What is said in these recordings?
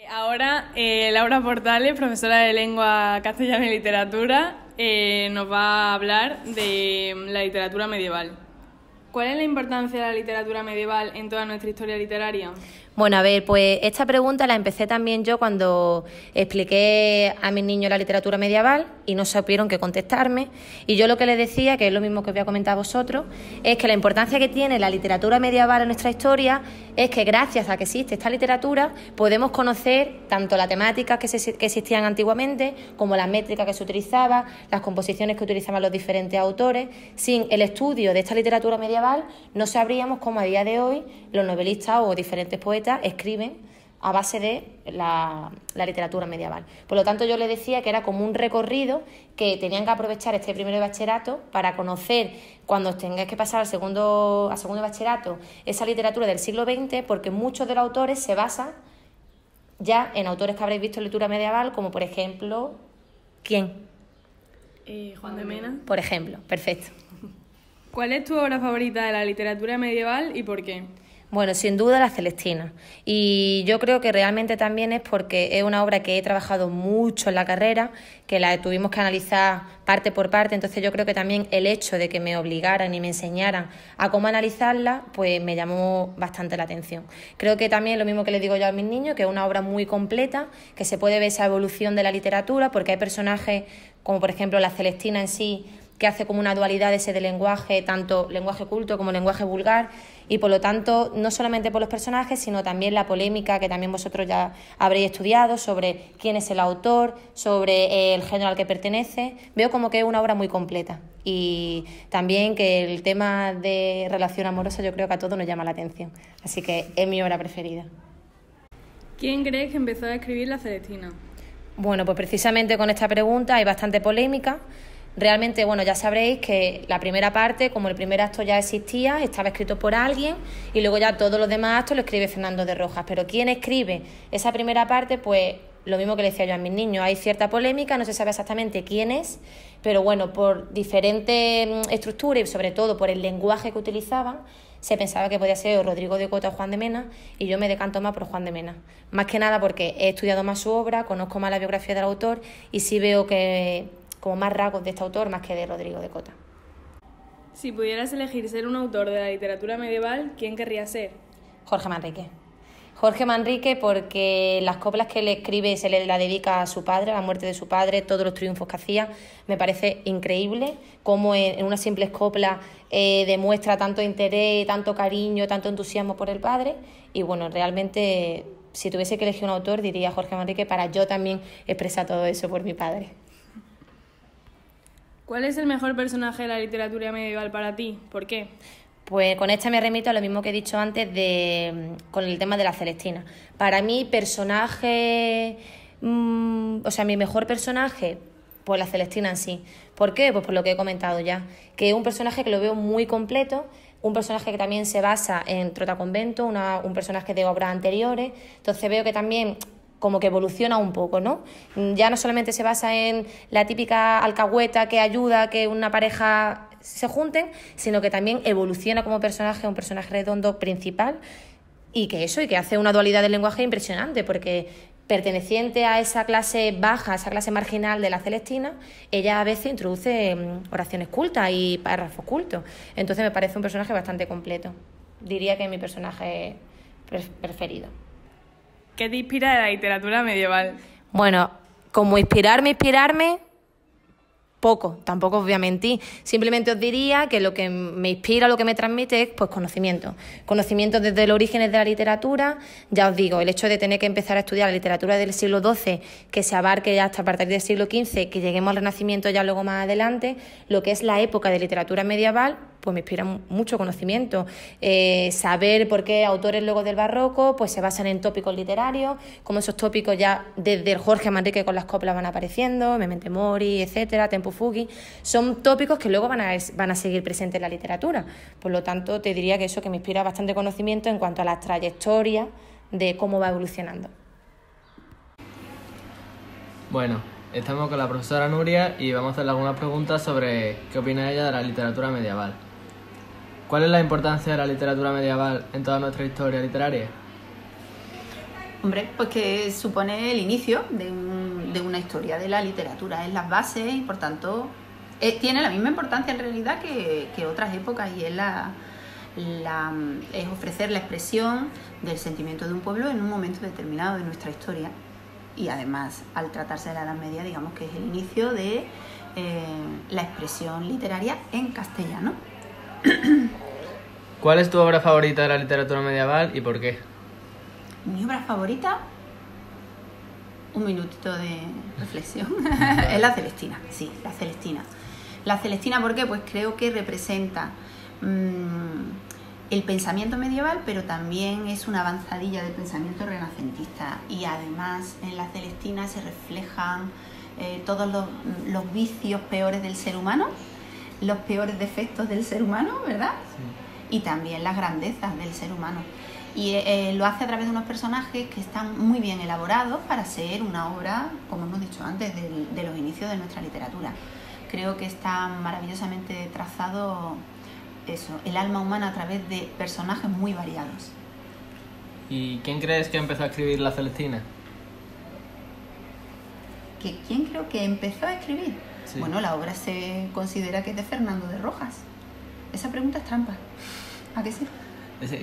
Ahora, Laura Portales, profesora de Lengua Castellana y Literatura, nos va a hablar de la literatura medieval. ¿Cuál es la importancia de la literatura medieval en toda nuestra historia literaria? Bueno, a ver, pues esta pregunta la empecé también yo cuando expliqué a mis niños la literatura medieval y no supieron qué contestarme. Y yo lo que les decía, que es lo mismo que os voy a comentar a vosotros, es que la importancia que tiene la literatura medieval en nuestra historia es que gracias a que existe esta literatura podemos conocer tanto la temática que existían antiguamente como las métricas que se utilizaban, las composiciones que utilizaban los diferentes autores. Sin el estudio de esta literatura medieval no sabríamos cómo a día de hoy los novelistas o diferentes poetas escriben a base de la literatura medieval. Por lo tanto, yo les decía que era como un recorrido que tenían que aprovechar este primero de bachillerato para conocer, cuando tengáis que pasar al segundo de bachillerato, esa literatura del siglo XX, porque muchos de los autores se basan ya en autores que habréis visto en literatura medieval, como por ejemplo, ¿quién? Juan de Mena. Por ejemplo, perfecto. ¿Cuál es tu obra favorita de la literatura medieval y por qué? Bueno, sin duda La Celestina, y yo creo que realmente también es porque es una obra que he trabajado mucho en la carrera, que la tuvimos que analizar parte por parte, entonces yo creo que también el hecho de que me obligaran y me enseñaran a cómo analizarla, pues me llamó bastante la atención. Creo que también lo mismo que les digo yo a mis niños, que es una obra muy completa, que se puede ver esa evolución de la literatura, porque hay personajes como por ejemplo La Celestina en sí, que hace como una dualidad ese de lenguaje, tanto lenguaje culto como lenguaje vulgar, y por lo tanto, no solamente por los personajes, sino también la polémica que también vosotros ya habréis estudiado sobre quién es el autor, sobre el género al que pertenece. Veo como que es una obra muy completa y también que el tema de relación amorosa yo creo que a todos nos llama la atención, así que es mi obra preferida. ¿Quién crees que empezó a escribir La Celestina? Bueno, pues precisamente con esta pregunta hay bastante polémica. Realmente, bueno, ya sabréis que la primera parte, como el primer acto ya existía, estaba escrito por alguien y luego ya todos los demás actos lo escribe Fernando de Rojas. Pero ¿quién escribe esa primera parte? Pues lo mismo que le decía yo a mis niños, hay cierta polémica, no se sabe exactamente quién es, pero bueno, por diferentes estructuras y sobre todo por el lenguaje que utilizaban, se pensaba que podía ser Rodrigo de Cota o Juan de Mena, y yo me decanto más por Juan de Mena. Más que nada porque he estudiado más su obra, conozco más la biografía del autor y sí veo que como más rasgos de este autor más que de Rodrigo de Cota. Si pudieras elegir ser un autor de la literatura medieval, ¿quién querrías ser? Jorge Manrique. Jorge Manrique, porque las coplas que le escribe se le la dedica a su padre, a la muerte de su padre, todos los triunfos que hacía. Me parece increíble cómo en unas simples coplas demuestra tanto interés, tanto cariño, tanto entusiasmo por el padre. Y bueno, realmente, si tuviese que elegir un autor, diría Jorge Manrique para yo también expresar todo eso por mi padre. ¿Cuál es el mejor personaje de la literatura medieval para ti? ¿Por qué? Pues con esta me remito a lo mismo que he dicho antes con el tema de La Celestina. Para mí, personaje, mi mejor personaje, pues La Celestina en sí. ¿Por qué? Pues por lo que he comentado ya, que es un personaje que lo veo muy completo, un personaje que también se basa en Trotaconvento, un personaje de obras anteriores, entonces veo que también como que evoluciona un poco, ¿no? Ya no solamente se basa en la típica alcahueta que ayuda a que una pareja se junten, sino que también evoluciona como personaje, un personaje redondo principal, y que hace una dualidad del lenguaje impresionante, porque perteneciente a esa clase baja, a esa clase marginal de La Celestina, ella a veces introduce oraciones cultas y párrafos cultos. Entonces me parece un personaje bastante completo. Diría que es mi personaje preferido. ¿Qué te inspira de la literatura medieval? Bueno, como inspirarme, poco, tampoco os voy a mentir. Simplemente os diría que lo que me inspira, lo que me transmite es pues conocimiento. Conocimiento desde los orígenes de la literatura. Ya os digo, el hecho de tener que empezar a estudiar la literatura del siglo XII, que se abarque ya hasta a partir del siglo XV, que lleguemos al Renacimiento ya luego más adelante, lo que es la época de literatura medieval, pues me inspira mucho conocimiento. Saber por qué autores luego del barroco pues se basan en tópicos literarios, como esos tópicos ya desde el Jorge Manrique con las coplas van apareciendo, Memento Mori, etcétera, Tempo Fugit, son tópicos que luego van a seguir presentes en la literatura. Por lo tanto, te diría que eso que me inspira bastante conocimiento en cuanto a las trayectorias de cómo va evolucionando. Bueno, estamos con la profesora Nuria y vamos a hacerle algunas preguntas sobre qué opina ella de la literatura medieval. ¿Cuál es la importancia de la literatura medieval en toda nuestra historia literaria? Hombre, pues que supone el inicio de una historia de la literatura, es las bases y por tanto tiene la misma importancia en realidad que otras épocas, y es es ofrecer la expresión del sentimiento de un pueblo en un momento determinado de nuestra historia. Y además, al tratarse de la Edad Media, digamos que es el inicio de la expresión literaria en castellano. ¿Cuál es tu obra favorita de la literatura medieval y por qué? Mi obra favorita, un minutito de reflexión, es La Celestina. Sí, La Celestina. La Celestina, ¿por qué? Pues creo que representa el pensamiento medieval, pero también es una avanzadilla del pensamiento renacentista, y además en La Celestina se reflejan todos los vicios peores del ser humano, los peores defectos del ser humano, ¿verdad? Sí. Y también las grandezas del ser humano. Y lo hace a través de unos personajes que están muy bien elaborados para ser una obra, como hemos dicho antes, de los inicios de nuestra literatura. Creo que está maravillosamente trazado eso, el alma humana a través de personajes muy variados. ¿Y quién crees que empezó a escribir La Celestina? ¿Quién creo que empezó a escribir? Sí. Bueno, la obra se considera que es de Fernando de Rojas. Esa pregunta es trampa. ¿A qué sí?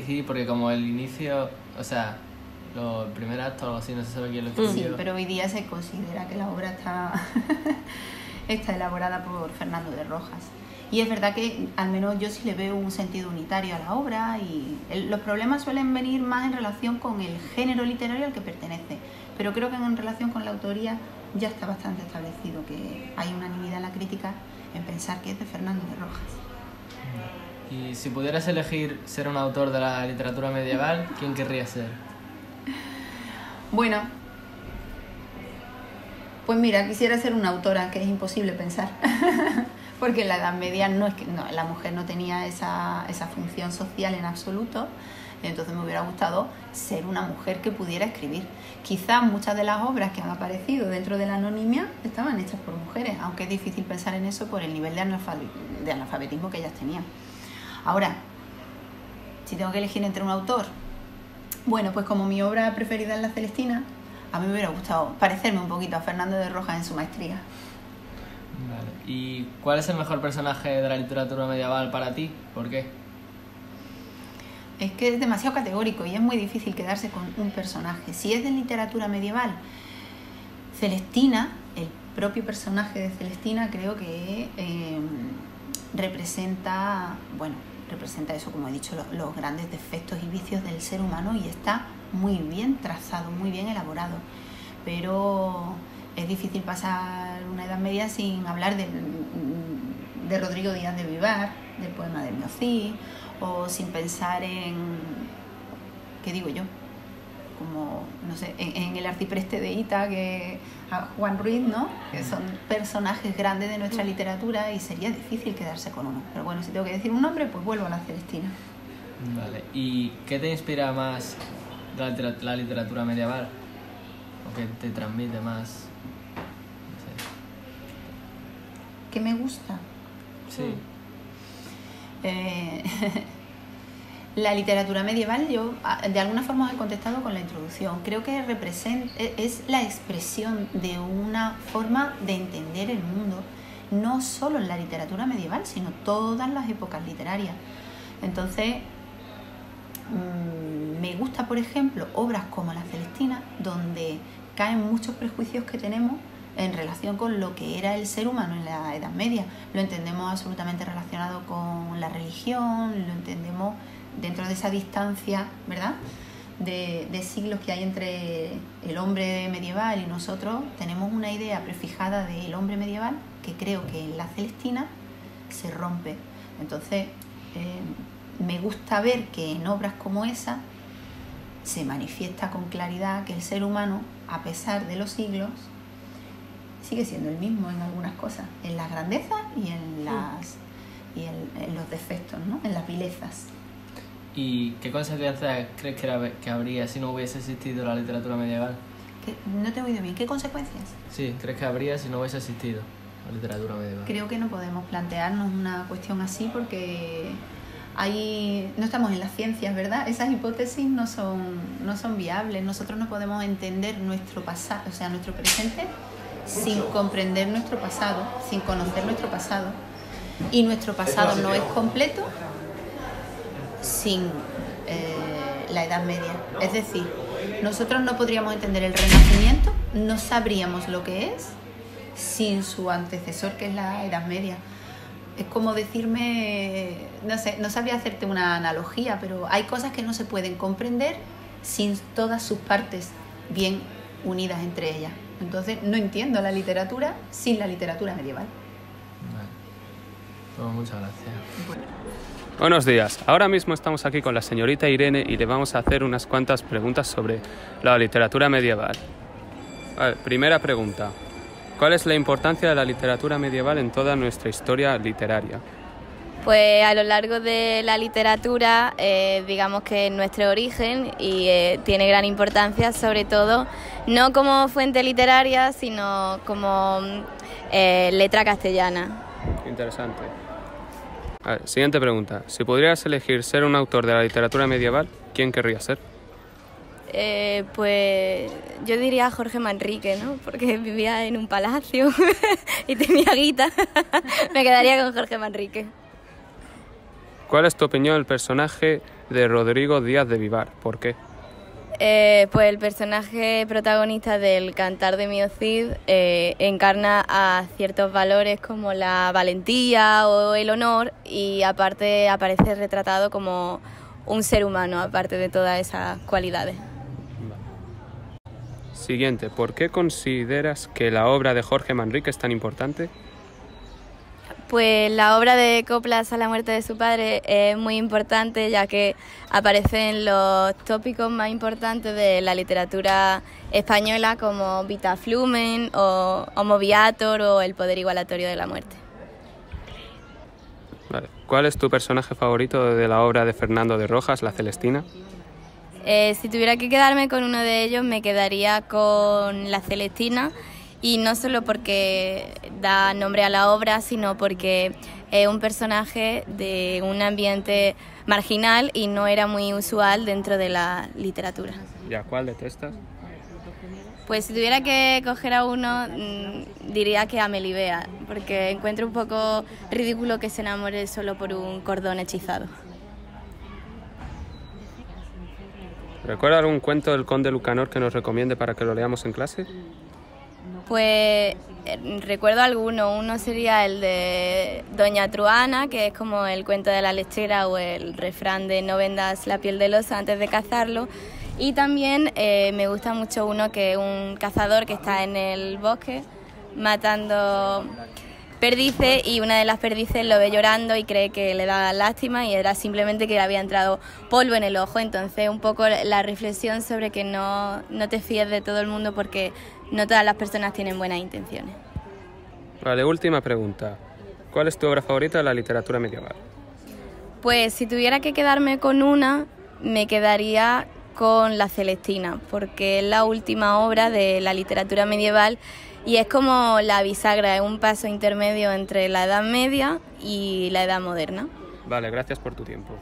Sí, porque como el inicio, o sea, el primer acto o algo así, no se sabe quién lo escribió. Sí, pero hoy día se considera que la obra está elaborada por Fernando de Rojas. Y es verdad que al menos yo sí le veo un sentido unitario a la obra, y los problemas suelen venir más en relación con el género literario al que pertenece. Pero creo que en relación con la autoría ya está bastante establecido que hay unanimidad en la crítica en pensar que es de Fernando de Rojas. Y si pudieras elegir ser un autor de la literatura medieval, ¿quién querrías ser? Bueno, pues mira, quisiera ser una autora, que es imposible pensar. Porque en la Edad Media la mujer no tenía esa función social en absoluto. Entonces me hubiera gustado ser una mujer que pudiera escribir. Quizás muchas de las obras que han aparecido dentro de la anonimia estaban hechas por mujeres, aunque es difícil pensar en eso por el nivel de analfabetismo que ellas tenían. Ahora, si tengo que elegir entre un autor, bueno, pues como mi obra preferida es La Celestina, a mí me hubiera gustado parecerme un poquito a Fernando de Rojas en su maestría. Vale. ¿Y cuál es el mejor personaje de la literatura medieval para ti? ¿Por qué? Es que es demasiado categórico y es muy difícil quedarse con un personaje. Si es de literatura medieval, Celestina, el propio personaje de Celestina, creo que representa eso, como he dicho, los grandes defectos y vicios del ser humano, y está muy bien trazado, muy bien elaborado. Pero es difícil pasar una Edad Media sin hablar de Rodrigo Díaz de Vivar, del poema de Miocí, o sin pensar en, ¿qué digo yo? Como, no sé, en el arcipreste de Ita, que a Juan Ruiz, ¿no? Que son personajes grandes de nuestra literatura, y sería difícil quedarse con uno. Pero bueno, si tengo que decir un nombre, pues vuelvo a La Celestina. Vale. ¿Y qué te inspira más la literatura medieval? ¿O qué te transmite más? No sé. ¿Qué me gusta? Sí. La literatura medieval, yo de alguna forma os he contestado con la introducción. Creo que es la expresión de una forma de entender el mundo, no solo en la literatura medieval, sino todas las épocas literarias. Entonces, me gusta, por ejemplo, obras como La Celestina, donde caen muchos prejuicios que tenemos en relación con lo que era el ser humano en la Edad Media. Lo entendemos absolutamente relacionado con la religión, lo entendemos dentro de esa distancia, ¿verdad?, de siglos que hay entre el hombre medieval y nosotros. Tenemos una idea prefijada del hombre medieval que creo que en La Celestina se rompe. Entonces, me gusta ver que en obras como esa se manifiesta con claridad que el ser humano, a pesar de los siglos, sigue siendo el mismo en algunas cosas, en las grandezas y en los defectos, ¿no?, en las vilezas. ¿Y qué consecuencias crees que habría si no hubiese existido la literatura medieval? No te he oído bien. ¿Qué consecuencias? Sí, ¿crees que habría si no hubiese existido la literatura medieval? Creo que no podemos plantearnos una cuestión así, porque no estamos en las ciencias, ¿verdad? Esas hipótesis no son viables. Nosotros no podemos entender nuestro pasado, o sea, nuestro presente, sin comprender nuestro pasado, sin conocer nuestro pasado. Y nuestro pasado no es completo sin la Edad Media. Es decir, nosotros no podríamos entender el Renacimiento, no sabríamos lo que es sin su antecesor, que es la Edad Media. Es como decirme, no sé, no sabría hacerte una analogía, pero hay cosas que no se pueden comprender sin todas sus partes bien unidas entre ellas. Entonces no entiendo la literatura sin la literatura medieval. Vale. Pues muchas gracias. Buenos días. Ahora mismo estamos aquí con la señorita Irene y le vamos a hacer unas cuantas preguntas sobre la literatura medieval. Vale, primera pregunta. ¿Cuál es la importancia de la literatura medieval en toda nuestra historia literaria? Pues a lo largo de la literatura, digamos que es nuestro origen y tiene gran importancia, sobre todo no como fuente literaria, sino como letra castellana. Interesante. Siguiente pregunta. Si pudieras elegir ser un autor de la literatura medieval, ¿quién querrías ser? Pues yo diría Jorge Manrique, ¿no? Porque vivía en un palacio y tenía guita. Me quedaría con Jorge Manrique. ¿Cuál es tu opinión del personaje de Rodrigo Díaz de Vivar? ¿Por qué? Pues el personaje protagonista del Cantar de Mio Cid encarna a ciertos valores como la valentía o el honor, y aparte aparece retratado como un ser humano, aparte de todas esas cualidades. Siguiente. ¿Por qué consideras que la obra de Jorge Manrique es tan importante? Pues la obra de Coplas a la muerte de su padre es muy importante, ya que aparece en los tópicos más importantes de la literatura española, como Vita Flumen o Homo Viator o El poder igualatorio de la muerte. Vale. ¿Cuál es tu personaje favorito de la obra de Fernando de Rojas, La Celestina? Si tuviera que quedarme con uno de ellos, me quedaría con La Celestina. Y no solo porque da nombre a la obra, sino porque es un personaje de un ambiente marginal y no era muy usual dentro de la literatura. ¿Y a cuál detestas? Pues si tuviera que coger a uno, diría que a Melibea, porque encuentro un poco ridículo que se enamore solo por un cordón hechizado. ¿Recuerda algún cuento del Conde Lucanor que nos recomiende para que lo leamos en clase? Pues recuerdo alguno. Uno sería el de Doña Truana, que es como el cuento de la lechera o el refrán de no vendas la piel del oso antes de cazarlo. Y también me gusta mucho uno que es un cazador que está en el bosque matando perdices, y una de las perdices lo ve llorando y cree que le da lástima, y era simplemente que le había entrado polvo en el ojo. Entonces un poco la reflexión sobre que no te fíes de todo el mundo, porque no todas las personas tienen buenas intenciones. Vale, última pregunta. ¿Cuál es tu obra favorita de la literatura medieval? Pues si tuviera que quedarme con una, me quedaría con La Celestina, porque es la última obra de la literatura medieval y es como la bisagra, es un paso intermedio entre la Edad Media y la Edad Moderna. Vale, gracias por tu tiempo.